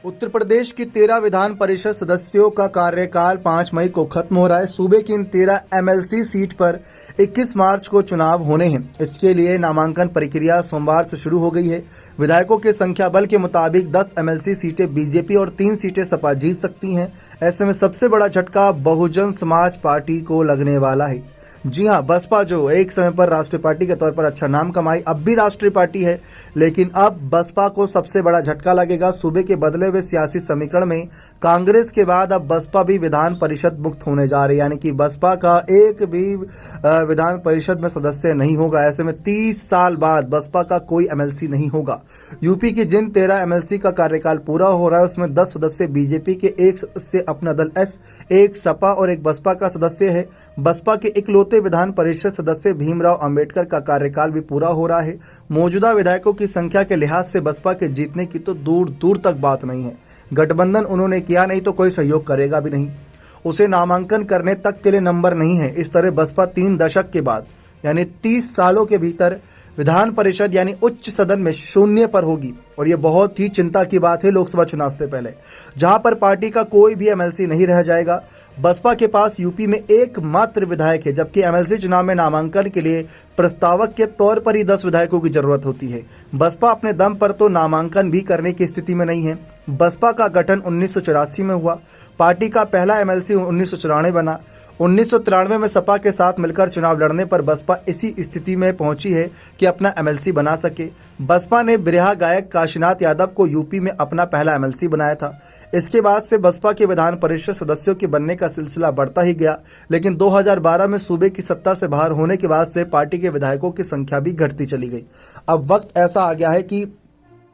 उत्तर प्रदेश की 13 विधान परिषद सदस्यों का कार्यकाल 5 मई को खत्म हो रहा है। सूबे की इन 13 एमएलसी सीट पर 21 मार्च को चुनाव होने हैं। इसके लिए नामांकन प्रक्रिया सोमवार से शुरू हो गई है। विधायकों के संख्या बल के मुताबिक 10 एमएलसी सीटें बीजेपी और 3 सीटें सपा जीत सकती हैं। ऐसे में सबसे बड़ा झटका बहुजन समाज पार्टी को लगने वाला है। जी हां, बसपा जो एक समय पर राष्ट्रीय पार्टी के तौर पर अच्छा नाम कमाई, अब भी राष्ट्रीय पार्टी है, लेकिन अब बसपा को सबसे बड़ा झटका लगेगा। सूबे के बदले हुए सियासी समीकरण में कांग्रेस के बाद अब बसपा भी विधान परिषद मुक्त होने जा रही है, यानी कि बसपा का एक भी विधान परिषद में सदस्य नहीं होगा। ऐसे में 30 साल बाद बसपा का कोई एमएलसी नहीं होगा। यूपी की जिन 13 एमएलसी का कार्यकाल पूरा हो रहा है उसमें 10 सदस्य बीजेपी के, 1 सदस्य अपना दल एस, 1 सपा और 1 बसपा का सदस्य है। बसपा के इकलौते विधान परिषद सदस्य भीमराव अंबेडकर का कार्यकाल भी पूरा हो रहा है। मौजूदा विधायकों की संख्या के लिहाज से बसपा के जीतने की तो दूर दूर तक बात नहीं है। गठबंधन उन्होंने किया नहीं तो कोई सहयोग करेगा भी नहीं। उसे नामांकन करने तक के लिए नंबर नहीं है। इस तरह बसपा 3 दशक के बाद यानी 30 सालों के भीतर विधान परिषद यानी उच्च सदन में शून्य पर होगी, और यह बहुत ही चिंता की बात है। लोकसभा चुनाव से पहले जहां पर पार्टी का कोई भी एमएलसी नहीं रह जाएगा। बसपा के पास यूपी में एकमात्र विधायक है, जबकि एमएलसी चुनाव में नामांकन के लिए प्रस्तावक के तौर पर ही 10 विधायकों की जरूरत होती है। बसपा अपने दम पर तो नामांकन भी करने की स्थिति में नहीं है। बसपा का गठन 1984 में हुआ। पार्टी का पहला एमएलसी 1994 बना। 1993 में सपा के साथ मिलकर चुनाव लड़ने पर बसपा इसी स्थिति में पहुंची है कि अपना एमएलसी बना सके। बसपा ने बिरहा गायक काशीनाथ यादव को यूपी में अपना पहला एमएलसी बनाया था। इसके बाद से बसपा के विधान परिषद सदस्यों के बनने का सिलसिला बढ़ता ही गया, लेकिन 2012 में सूबे की सत्ता से बाहर होने के बाद से पार्टी के विधायकों की संख्या भी घटती चली गई। अब वक्त ऐसा आ गया है कि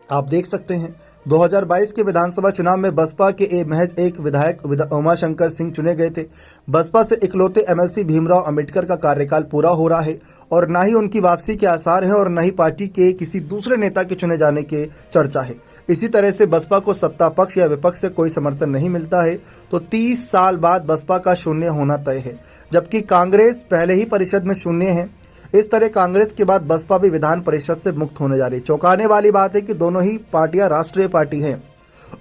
आप देख सकते हैं 2022 के विधानसभा चुनाव में बसपा के महज एक विधायक उमाशंकर सिंह चुने गए थे। बसपा से इकलौते एमएलसी भीमराव अंबेडकर का कार्यकाल पूरा हो रहा है और न ही उनकी वापसी के आसार हैं और न ही पार्टी के किसी दूसरे नेता के चुने जाने के चर्चा है। इसी तरह से बसपा को सत्ता पक्ष या विपक्ष से कोई समर्थन नहीं मिलता है, तो 30 साल बाद बसपा का शून्य होना तय है, जबकि कांग्रेस पहले ही परिषद में शून्य है। इस तरह कांग्रेस के बाद बसपा भी विधान परिषद से मुक्त होने जा रही है। चौंकाने वाली बात है कि दोनों ही पार्टियां राष्ट्रीय पार्टी हैं।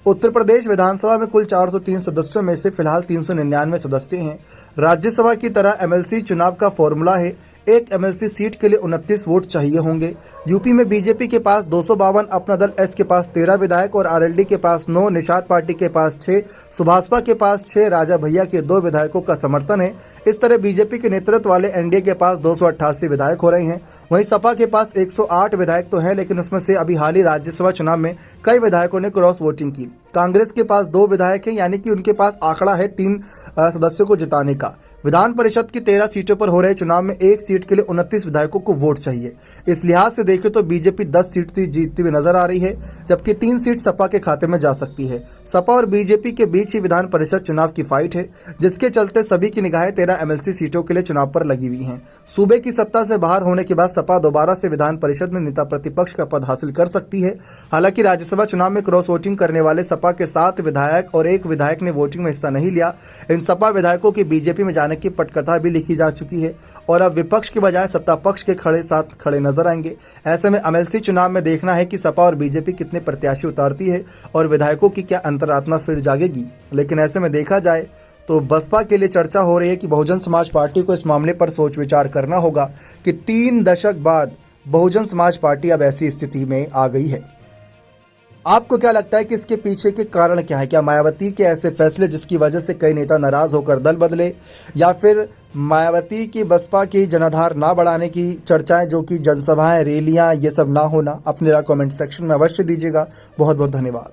उत्तर प्रदेश विधानसभा में कुल 403 सदस्यों में से फिलहाल 399 सदस्य हैं। राज्यसभा की तरह एमएलसी चुनाव का फॉर्मूला है, एक एमएलसी सीट के लिए 29 वोट चाहिए होंगे। यूपी में बीजेपी के पास 252, अपना दल एस के पास 13 विधायक और आरएलडी के पास 9, निषाद पार्टी के पास 6, सुभाषपा के पास 6, राजा भैया के 2 विधायकों का समर्थन है। इस तरह बीजेपी के नेतृत्व वाले एनडीए के पास 288 विधायक हो रहे हैं। वहीं सपा के पास 108 विधायक तो हैं, लेकिन उसमें से अभी हाल ही राज्यसभा चुनाव में कई विधायकों ने क्रॉस वोटिंग की। कांग्रेस के पास 2 विधायक हैं, यानी कि उनके पास आंकड़ा है 3 सदस्यों को जिताने का। विधान परिषद की 13 सीटों पर हो रहे चुनाव में एक सीट के लिए 29 विधायकों को वोट चाहिए। इस लिहाज से देखें तो बीजेपी 10 सीट जीतती हुई नजर आ रही है, जबकि 3 सीट सपा के खाते में जा सकती है। सपा और बीजेपी के बीच ही विधान परिषद चुनाव की फाइट है, जिसके चलते सभी की निगाहें 13 एमएलसी सीटों के लिए चुनाव पर लगी हुई हैं। सूबे की सत्ता से बाहर होने के बाद सपा दोबारा से विधान परिषद में नेता प्रतिपक्ष का पद हासिल कर सकती है। हालांकि राज्यसभा चुनाव में क्रॉस वोटिंग करने वाले सपा के 7 विधायक और 1 विधायक ने वोटिंग में हिस्सा नहीं लिया। इन सपा विधायकों की बीजेपी में जाने की पटकथा भी लिखी जा चुकी है और अब विपक्ष के बजाय सत्ता पक्ष के साथ खड़े नजर आएंगे। ऐसे में एमएलसी चुनाव में देखना है कि सपा और बीजेपी कितने प्रत्याशी उतारती है और विधायकों की क्या अंतरात्मा फिर जागेगी। लेकिन ऐसे में देखा जाए तो बसपा के लिए चर्चा हो रही है कि बहुजन समाज पार्टी को इस मामले पर सोच विचार करना होगा कि 3 दशक बाद बहुजन समाज पार्टी अब ऐसी स्थिति में आ गई है। आपको क्या लगता है कि इसके पीछे के कारण क्या है? क्या मायावती के ऐसे फैसले जिसकी वजह से कई नेता नाराज होकर दल बदले, या फिर मायावती की बसपा की जनाधार ना बढ़ाने की चर्चाएं, जो कि जनसभाएं, रैलियां, ये सब ना होना? अपने कमेंट सेक्शन में अवश्य दीजिएगा। बहुत बहुत धन्यवाद।